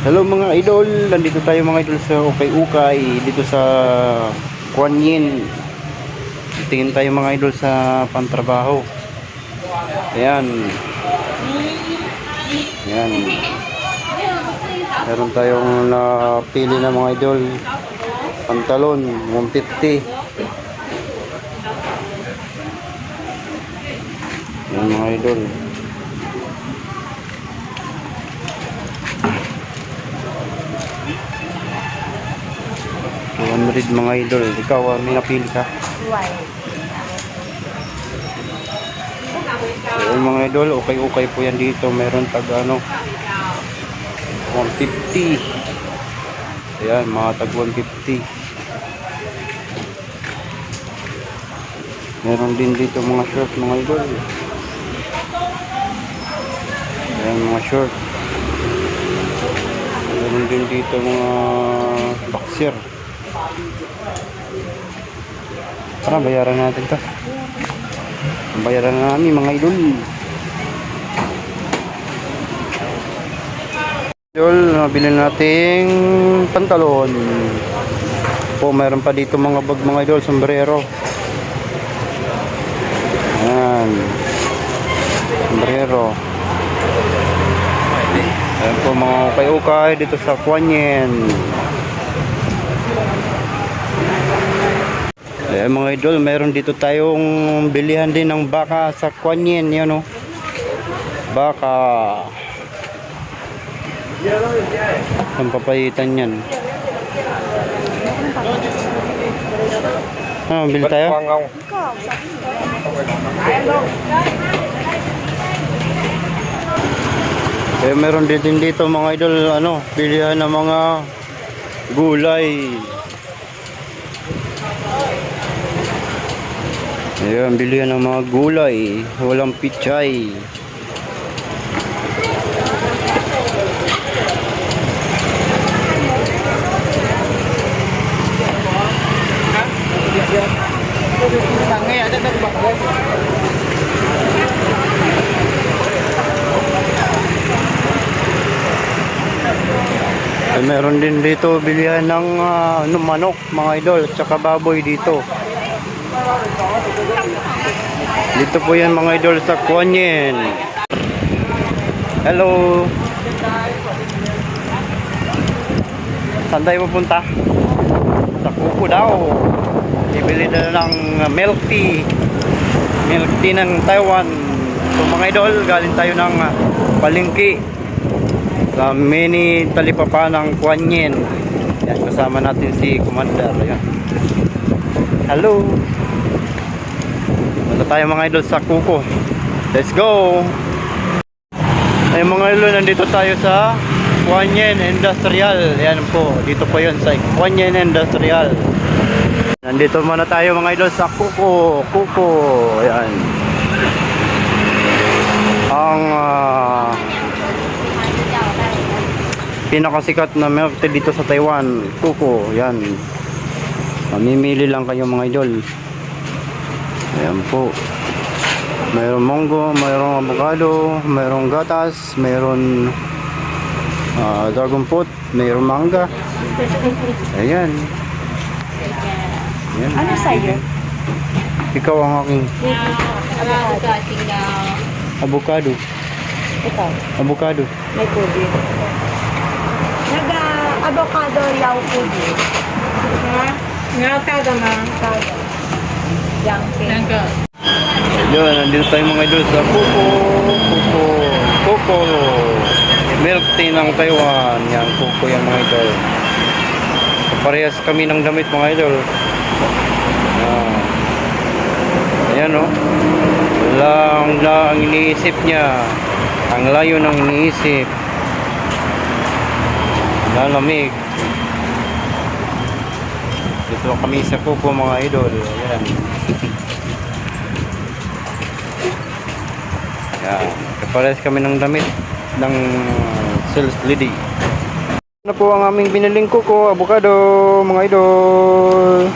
Hello mga idol, nandito tayo mga idol sa Ukay-Ukay dito sa Kuan Yin. Tingin tayo mga idol sa pantrabaho. Ayan. Ayan. Meron tayong napili na mga idol. Pantalon, 150. Ayan mga idol. Read mga idol, ikaw may napili ka? So, mga idol, okay po yan dito. Meron tag 150. Ayan, mga tag 150. Meron din dito mga short mga idol. Ayan mga short. Meron din dito mga boxer. Para bayaran natin to. Bayaran na namin mga idol. Idol, nabili nating pantalon. Po, meron pa dito mga bag mga idol, sombrero. Ayan. Sombrero. Ayan po mga ukay-ukay dito sa Kuan Yin. Eh mga idol, meron dito tayong bilihan din ng baka sa Kuan Yin, yun o. Baka. Ang papayitan yan. Ano, bili tayo? Eh meron din dito mga idol, bilihan ng mga gulay. Ayan, bilihan ng mga gulay. Walang pichay. Ay, meron din dito bilihan ng manok mga idol at saka baboy dito. Dito po yan mga idol sa Kuan Yin. Hello. Saan tayo pupunta? Sa Kuko daw. Ibili na ng milk tea. Milk tea ng Taiwan. So mga idol, galing tayo ng palengke sa mini talipapa ng Kuan Yin. Yan, kasama natin si Commander. Ayan. Hello. Punta tayo mga idol sa Kuko. Let's go. Ay mga idol, nandito tayo sa Kuan Yin Industrial. Yan po, dito po yun sa Kuan Yin Industrial. Nandito muna tayo mga idol sa Kuko. Kuko. Ayan. Ang pinakasikat na milk tea dito sa Taiwan. Kuko. Yan. Mamimili lang kayo mga idol. Ayan po. Mayroong monggo, mayroong avocado, mayroong gatas, mayroong dragon fruit, mayroong mangga. Ayan. Ayan. Ano sa'yo? Ikaw ang aking avocado. Ito, Avocado. may pudi. Nag-avocado yaw pudi. Nga taga ma. Yang pink. Yun, nandito tayo mga idol sa Kuko. Kuko. Kuko. Milk tea ng Taiwan. Yan, Kuko yan mga idol. Parehas kami ng damit mga idol. Ayan o. Lang ang iniisip niya. Ang layo ng iniisip. Lalamig. Dito kami sa Kuko mga idol. Ayan. Ayan. Kapares kami ng damit ng sales lady. Ano po ang aming biniling Kuko, avocado mga idol.